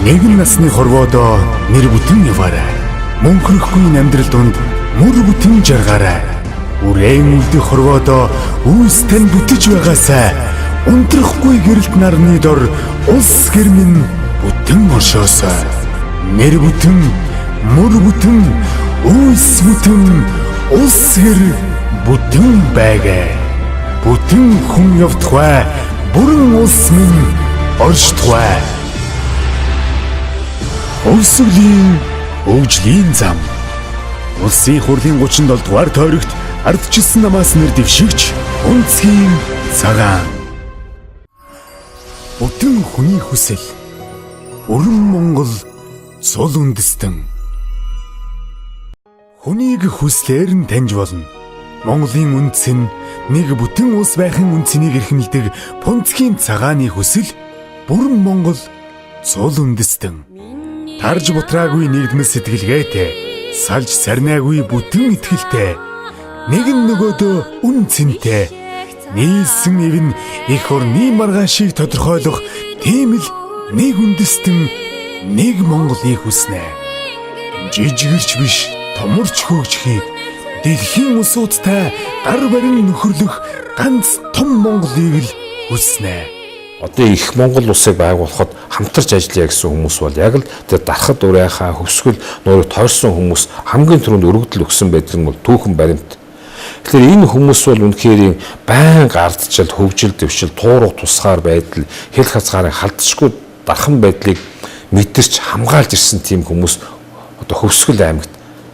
Нэгэн насны хорвоодоо нэр бүтэн яваарай. Мөнхрөхгүй амьдрал донд мөр бүтэн жаргаарай. Үрээн үлдэх хорвоодоо үүс тань бүтэж байгаасай. Унтрахгүй гэрэлт нарны дор улс гэр минь бүтэн оршоосой. Нэр бүтэн, мөр бүтэн, үүс бүтэн, улс гэр бүтэн байгай. Бүтэн хүн явдгай, бүрэн улс минь оршдгай. Өсвөлийн өвжлийн зам. Улсын хурлын 37 дугаар тойрогт ардчилсан намаас нэр дэвшигч Унцгийн цагаан. Бүтэн хүний хүсэл. Өрн Монгол цул үндэстэн. Хүнийг хүслээр нь таньж болно. Монголын үндэс нь нэг бүтэн улс байхын үнцнийг эрхэмлдэг Унцгийн цагааны хүсэл бүрэн Монгол цул үндэстэн. Тарж бутраагүй нэгдмэл сэтгэлгээтэй, салж сарнаагүй бүтэн итгэлтэй, нэгэн нөгөөдөө үн цэнтэй, нийлсэн ивэн их орны маргаашийг тодорхойлох тийм л нэг үндэстэн, нэг Монголыг хүснэ. Жижигэрч биш, томорч хөгжихийг, дэлхийн улсуудтай гар барин нөхөрлөх ганц том Монголыг л хүснэ. Одоо их Монгол улсыг байгуулахад хамтарч ажиллая гэсэн хүмүүс бол яг л тэр дарахад урайхаа хөвсгөл нуурыг тойрсон хүмүүс хамгийн түрүүнд өргөдөл өгсөн байдаг нь бол түүхэн баримт. Тэгэхээр энэ хүмүүс бол үнэхээр байнга ардчил, хөгжил, дэвшил, туурах тусгаар байдал, хэл хязгаарын халдшгүй дархан байдлыг мэдэрч хамгаалж ирсэн тийм хүмүүс одоо Хөвсгөл аймагт,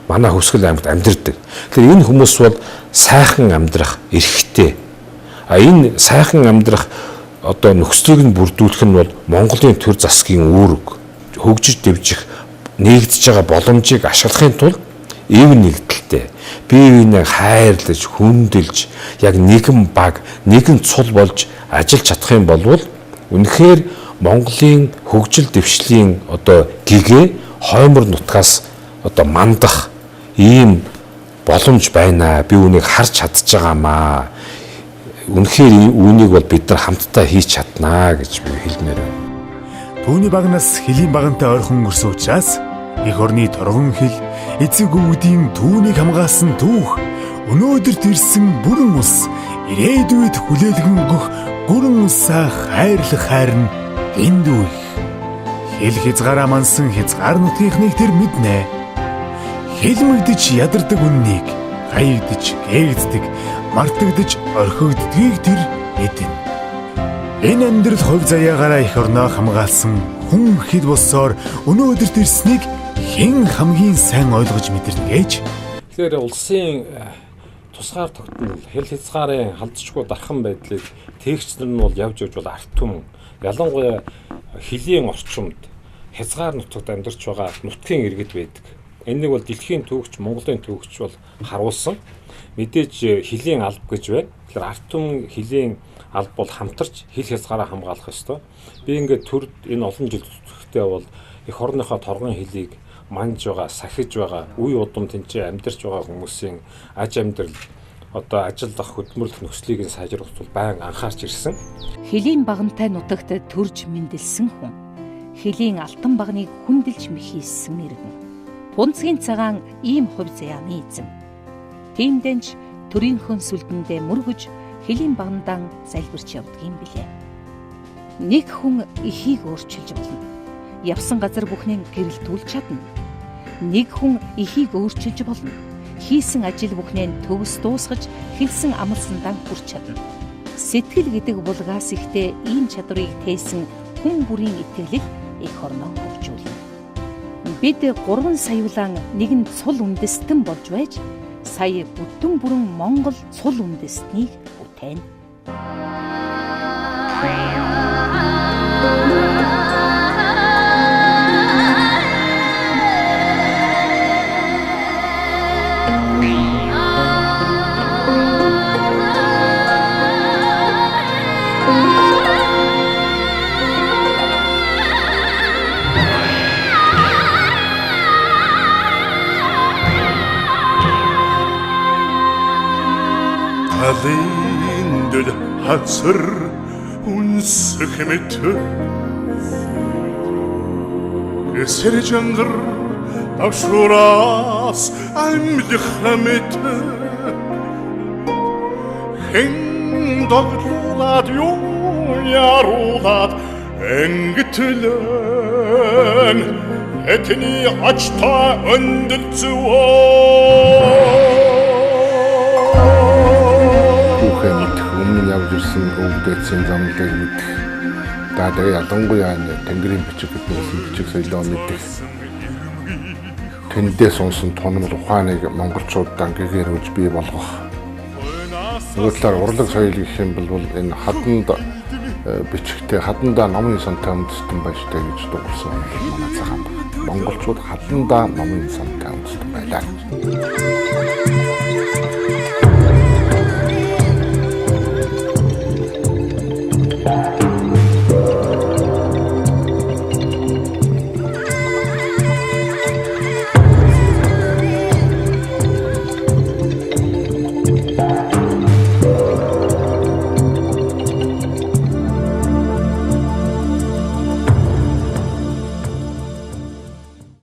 манай Хөвсгөл аймагт амьдардаг. Тэгэхээр энэ хүмүүс бол сайхан амьдрах эрхтэй. Энэ сайхан амьдрах одоо нөхцөлийг нь бүрдүүлэх нь бол Монголын төр засгийн үүрэг, хөгжиж дэвжих, нэгдэж байгаа боломжийг ашиглахын тулд ив нэгдэлтэй, бие биенээ хайрлаж, хүндэлж, яг нэгэн баг, нэгэн цул болж ажиллаж чадах юм бол үнэхээр Монголын хөгжил дэвшлийн одоо гэгээ хоймор нутгаас одоо мандах ийм боломж байна. Би үүнийг харж чадчихагаамаа. Үнэхээр үүнийг бол бид нар хамтдаа хийж чаднаа гэж би хэлмээр байна. Түүний багнаас хөлийн багантай ойрхон өнгөрсөн учраас их орны торгон хэл, эцэг өвгдийн түүнийг хамгаалсан түүх, өнөөдөрт ирсэн бүрэн ус, ирээдүйд хүлээлгэн өгөх гүрэн усаа хайрлах хайрн дэндүү их. Хэл хязгаараа мансан хязгаар нутгийнхныг тэр мэднэ. Хэлмэгдэж ядардаг үннийг, хаягдж, гээгддэг, мартагдж орхигддгийг тэр мэднэ. Энэ амьдрал хувь заяагаараа их орноо хамгаалсан хүн хэд болсоор өнөөдөрт ирснийг хэн хамгийн сайн ойлгож мэдэрнэ гэж. Тэгэхээр улсын тусгаар тогтнол, хэл хязгаарын халдшгүй дархан байдлыг тээгчнэр нь бол явж бол арт түмэн, ялангуяа хөлийн орчимд хязгаар нутагт амьдарч байгаа нутгийн иргэд байдаг. Энийг бол дэлхийн түүхч, Монголын түүхч бол харуулсан. Мэдээж хөлийн алба гэж байна. Тэгэхээр арт түмэн хөлийн алба бол хамтарч хэл хязгаараа хамгаалах ёстой. Би ингээд төр энэ олон жил зүтгэхдээ бол их орныхоо торгон хэлийг манж байгаа, сахиж байгаа, үе удам тэнцээ амьдарч байгаа хүмүүсийн аж амьдрал одоо ажиллах хөдөлмөрлөх нөхцөлийг нь сайжруулах тул байн анхаарч ирсэн. Хөлийн багантай нутагт төрж мэндэлсэн хүн. Хөлийн алтан багныг хүндэлж мэхийсэн иргэн. Унцгийн цагаан ийм хувь заяаны эзэм. Тиймдэнч төрийнхөө сүлдэндээ мөргөж хөлийн багандан залбирч явдаг юм билээ. Нэг хүн эхийг өөрчилж болно. Явсан газар бүхнээ гэрэлтүүлж чадна. Нэг хүн эхийг өөрчилж болно. Хийсэн ажил бүхнээ төгс дуусгаж хэлсэн амлсандаа хүрч чадна. Сэтгэл гэдэг булгаас ихтэй ийм чадварыг тээсэн хүн бүрийн итгэлэл их орноо хөгжүүлнэ. Бид 3 саяулан нэгэн цул үндэстэн болж байж сая бүтэн бүрэн Монгол цул үндэстнийг бүтээнэ. Талын дэд хацар үнсэх мэт эсэр жангар тавшураас амьдх мэт хэн доглуулад юу яруулад энгитлэн этний очтой Хүүхэн мэдэх өмнө явж ирсэн өвдөцийн замлыг мэдэх. Тэгээ ялангуяа тэнгэрийн бичиг гэдгээс бичиг соёлоо мэдэх. Тэндээс унсан тунмал ухааныг монголчуудаа гэгэрүүлж бий болгох. Нөгөө талаар урлаг соёл гэх юм бол энэ хаданд бичгтээ хадандаа номын сантай үндэстэн байжтай гэж дуурсан манай цагаан. Монголчууд хадандаа номын сантай үндэстэн байлаа.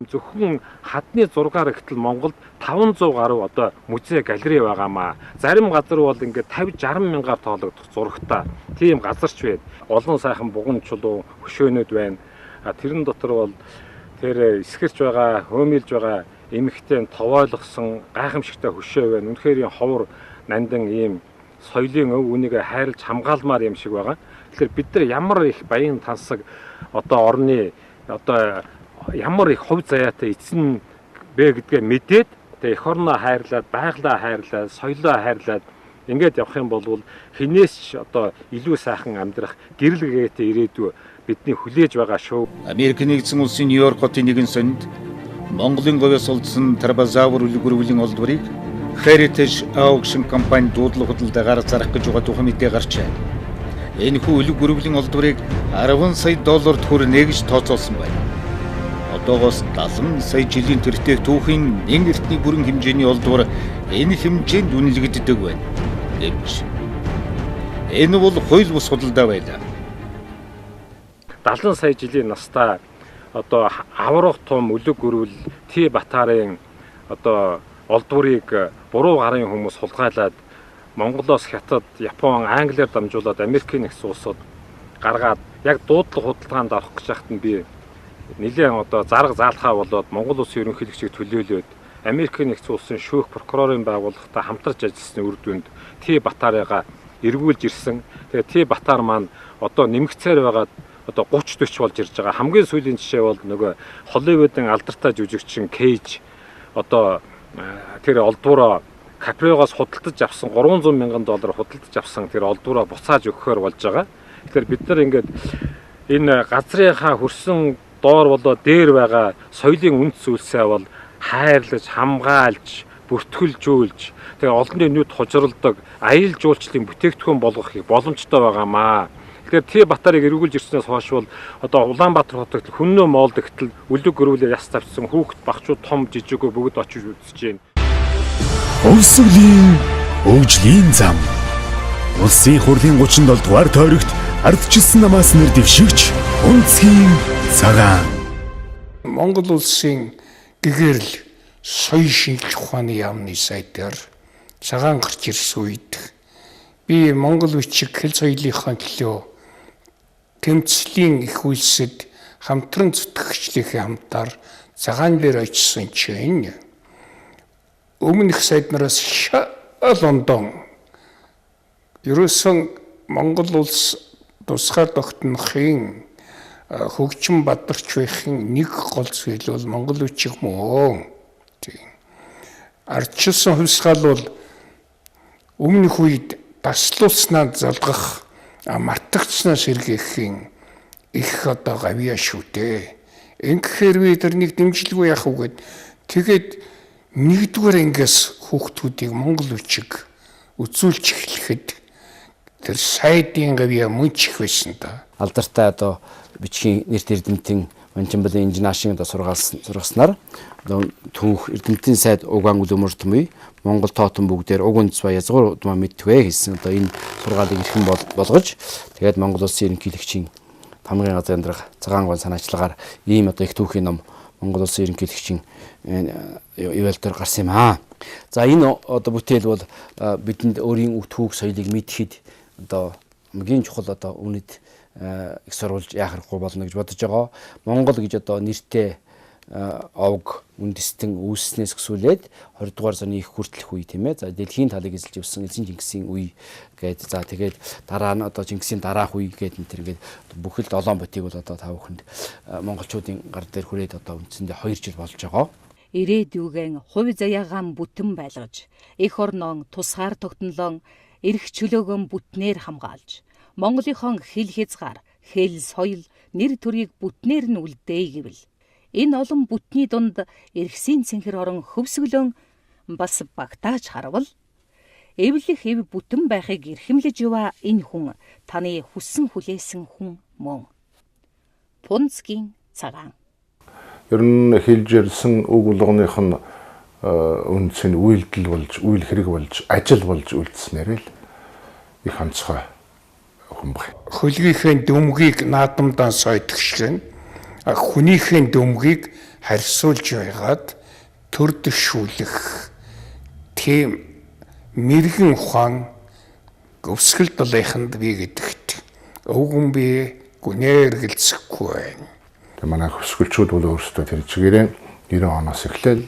Зөвхөн хадны зургаар ихтэл Монголд 500 гаруй одоо музей галерей байгаамаа. Зарим газар бол ингээд 50-60 мянгаар тоологдох зурагтай тийм газарч байд. Олон сайхан буган чулуу хөшөөнөд байна. Тэрэн дотор бол тэр эсгэрч байгаа, хөөмилж байгаа эмэгтэй товойлгосон гайхамшигтай хөшөө байна. Үнэхээр ховор нандин ийм соёлын өв үнийг хайрлж хамгаалмаар юм шиг байгаа. Тэгэхээр бид нар ямар их баян тансаг одоо орны одоо ямар их хувь заяатай эзэн бэ гэдгээ мэдээд тэгээ эх орноо хайрлаад, байгалаа хайрлаад, соёлоо хайрлаад ингээд явах юм бол хинээс ч одоо илүү сайхан амьдрах гэрэл гээтэй ирээдүй бидний хүлээж байгаа шүү. Америк нэгдсэн улсын Нью-Йорк хотын нэгэн сонинд Монголын говьос улдсан Тарбазавр үлгэрүүлийн олдврыг Heritage Auction компани дуудлага худалдаагаар зарах гэж байгаа тухай мэдээ гарчээ. Энэхүү үлгэрүүлийн олдврыг 10 сая долларт хүрнэ гэж тооцоолсон байна. Одоогоос 70 сая жилийн тэртээ түүхийн нэг эртний бүрэн хэмжээний олдвор энэ хэмжээнд үнэлэгддэг байна. Гэвч энэ бол хууль бус худалдаа байлаа. 70 сая жилийн настай одоо аврах том үлэг гөрвөл Т Батарын одоо олдврыг буруу гарын хүмүүс хулгайлаад Монголоос Хятад, Япон, Англиар дамжуулаад Америкийн нэгэн улсууд гаргаад яг дуудлага худалдаанд орох гэж байхад нь би нэлээд одоо зарга заалхаа болоод Монгол улсын ерөнхийлөгчийг төлөөлөөд Америкийн нэгэн улсын шүүх прокурорын байгууллагатай хамтарч ажилласны үр дүнд Т Батарыгаа эргүүлж ирсэн. Тэгээ Т Батар маань одоо нэмэгцээр байгаад одоо 30-40 болж ирж байгаа. Хамгийн сүүлийн жишээ бол нөгөө Холливуудын алдартай жүжигчин Кейж одоо тэр олдвороо Каприогоос худалдаж авсан $300 мянган худалдаж авсан тэр олдвороо буцааж өгөхөөр болж байгаа. Тэгэхээр бид нар ингээд энэ газрынхаа хөрсөн доор болоо дээр байгаа соёлын үндэс зүйлсээ бол хайрлаж, хамгаалж, бүртгүүлжүүлж, тэгээ олонний нүд хожиролдог аялал жуулчлалын бүтээгдэхүүн болгох боломжтой байгаамаа. Тэгэхээр Т Батарыг эргүүлж ирснээс хойш бол одоо Улаанбаатар хотод хүннөө моолдогтол үлэг гөрүүлээ яс тавьсан хүүхэд багчууд том жижигөө бүгд очиж үзэж байна. Улсвлийн хөгжлийн зам. Улсын хурлын 37 дугаар тойрогт ардчилсан намаас нэр дэвшигч Унцгийн цагаан. Монгол улсын гэгэрл соёл шинжилх ухааны яамны сайдаар цагаан гарч ирсэн үед би Монгол бичиг хэл соёлынхаа төлөө тэмцлийн их үйлсэд хамтран зүтгэгчдийнхээ хамтаар цагаан дээр очисон чинь өмнөх сайднараас Лондон ерөөсөн Монгол улс тусгай тогтнохын хөгжим бадарч байхын нэг гол зүйл бол Монгол бичиг мөн. Ардчилсан хувьсгал бол өмнөх үед таслуулснаа залгах мартагцснаас сэргээхийн их одоо гавьяа шүү дээ. Ингэхээр бид нэг дэмжлэггүй яах вэ гэд тэгээд нэгдүгээр ангиас хүүхдүүдийг монгол бичиг үзүүлж эхлэхэд тэр сайдын гавьяа мөнчих байсан та. Алдартай одоо бичгийн нэрт эрдэмтэн Манчимбалын инженашийн одоо сургаснаар одоо түүх эрдэмтэн сайд Угаан Үлөмөртмүй Монгол тоотон бүгдээр уг үндэс ба язгуур удмаа мэдвэ гэсэн одоо энэ сургаалыг эрхэн болгож тэгээд Монгол улсын ерөнхийлөгчийн хамгийн газрын дарга цагаан гон санаачлагаар ийм одоо их түүхийн ном Монгол улсын ерөнхийлөгчийн ивэл дээр гарсан юм аа. За энэ одоо бүтээл бол бидэнд өөрийн түүх соёлыг мэдхэд одоо хамгийн чухал одоо үнэт их сурвалж яахарахгүй болно гэж бодож байгаа. Монгол гэж одоо нэртэй овг үндэстэн үүснээс гүсүүлээд 20 дугаар зууны их хүртэлх үе тийм ээ. За дэлхийн талыг эзэлж явсан эзэн Чингисийн үе гээд за тэгээд дараа нь одоо Чингисийн дараах үе гээд энэ төр ингээд бүхэл 7 ботыг бол одоо та бүхэнд монголчуудын гар дээр хүрээд одоо үндсэндээ 2 жил болж байгаа. Ирээдүйгэн хувь заяагаан бүтэн байлгаж, эх орнон тусгаар тогтнолон эрх чөлөөгөн бүтнээр хамгаалж, Монголынхон хэл хязгаар, хэл соёл, нэр төрийг бүтнээр нь үлдээе гэвэл энэ олон бүтний дунд эрхсийн цэнхэр орон хөвсгөлөн бас багтааж харвал эвлэх эв бүтэн байхыг эрхэмлэж яваа энэ хүн таны хүссэн хүлээсэн хүн мөн. Пунцгийн цагаан. Ер нь хэлж ярьсан үг болгоных нь үнц нь үйлдэл болж, үйл хэрэг болж, ажил болж үлдснээр л их онцгой хүн баг. Хөлгийнхээ дүмгийг наадамдаа сойдгшгэн хүнийхээ дүмгийг харьсуулж байгаад төрдөшүүлэх тийм мэрэгэн ухаан өвсгөл долыханд бий гэдэгт өвгөн би гүнээр гэлцэхгүй байна. Тэгээ манай хөсгөлчүүд бол өөрсдөө тэр чигээрээ 90 оноос эхлээл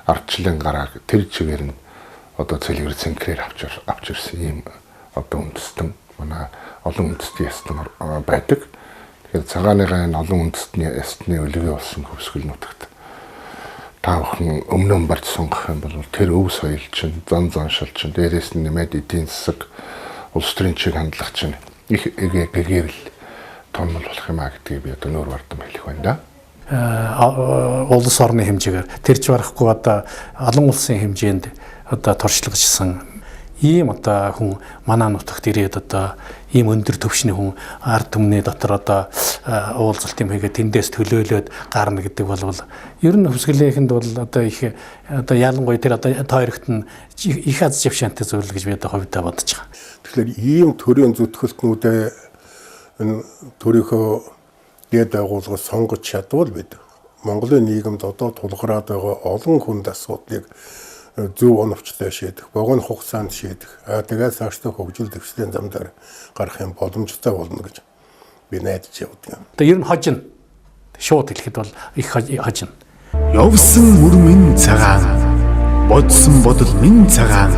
ардчлалын гарааг тэр чигээр нь одоо цэлгэр цэнхрээр авч ирсэн ийм одоо үндэстэн манай олон үндэстэн ястан байдаг. Тэгэхээр цагааныгаа энэ олон үндэстний ястны өлгөө болсон хөвсгөл нутагт та бүхэн өмнө барьж сонгох юм бол тэр өв соёл чинь зан заншил чинь дээрээс нь нэмээд эдийн засаг улс төрийн чиг хандлага чинь их гэгэрэл томол болох юм а гэдгийг би одоо нөр бардам хэлэх байна да. Улс орны хэмжээгээр тэрч барахгүй одоо олон улсын хэмжээнд одоо туршлагажсан ийм одоо хүн манай нутагт ирээд одоо ийм өндөр төвшний хүн ард түмний дотор одоо уулзалтын хийгээд тэндээс төлөөлөөд гарна гэдэг бол ер нь хөвсгөлийнхэнд бол одоо их одоо ялангуяа тэр одоо тойрогт нь их аз жившантай зүйл гэж би одоо хувьдаа бодож байгаа. Тэгэхээр ийм төрийн зүтгэлтнүүдээ энэ төрийнхөө дэд агуулгыг сонгож чадвал бид Монголын нийгэмд одоо тулгараад байгаа олон хүнд асуудлыг зөв оновчтой шийдэх, богино хугацаанд шийдэх, тэгээс цаашдаа хөгжил дэвшлийн замдаар гарах юм боломжтой болно гэж би найдаж явдаг юм. Одоо ер нь хожин шууд хэлэхэд бол их хожин. Явсан мөр минь цагаан, бодсон бодол минь цагаан,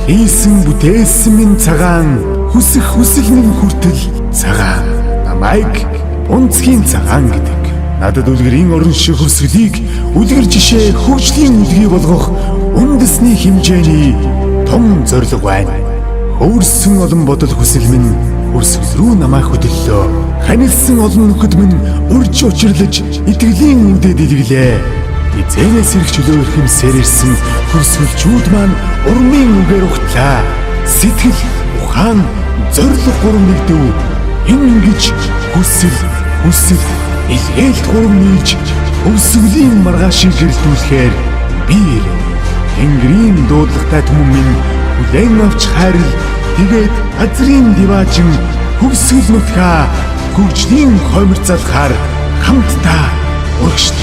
хийсэн бүтээсэн минь цагаан, хүсэх хүсэл минь хүртэл цагаан. Намайг Пунцгийн цагаан гэдэг. Надад үлгэрийн орон шиг хөвсгөлийг үлгэр жишээ хөгжлийн үлгий болгох үндэсний хэмжээний том зорилго байна. Хөрсөн олон бодол хүсэл минь хөрсгөл рүү намайг хөдлөлөө. Ханилсан олон нөхөд минь урьж учирлаж итгэлийн үдэд илгэлээ. Эзэнээс ирэх чөлөө эрхэмсээр ирсэн хөрсгөлчүүд маань урмын үгээр ухтлаа. Сэтгэл, ухаан, зорилго гурван нэгдэв. Ингэж хүсэл илгээлт гурван нийлж хөвсгөлийн маргаашийг гэрэлтүүлэхээр би Тэнгэрийн дуудлагатай түмэн минь хүлээн авч хайрл тэгээд газрын диваажин хөвсгөл нутгаа хөгжлийн хомир залхаар хамтдаа урагшд.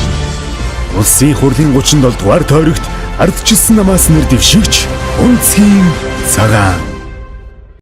Улсын хурлын 37 дугаар тойрогт ардчилсан намаас нэр дэвшигч Пунцгийн цагаан.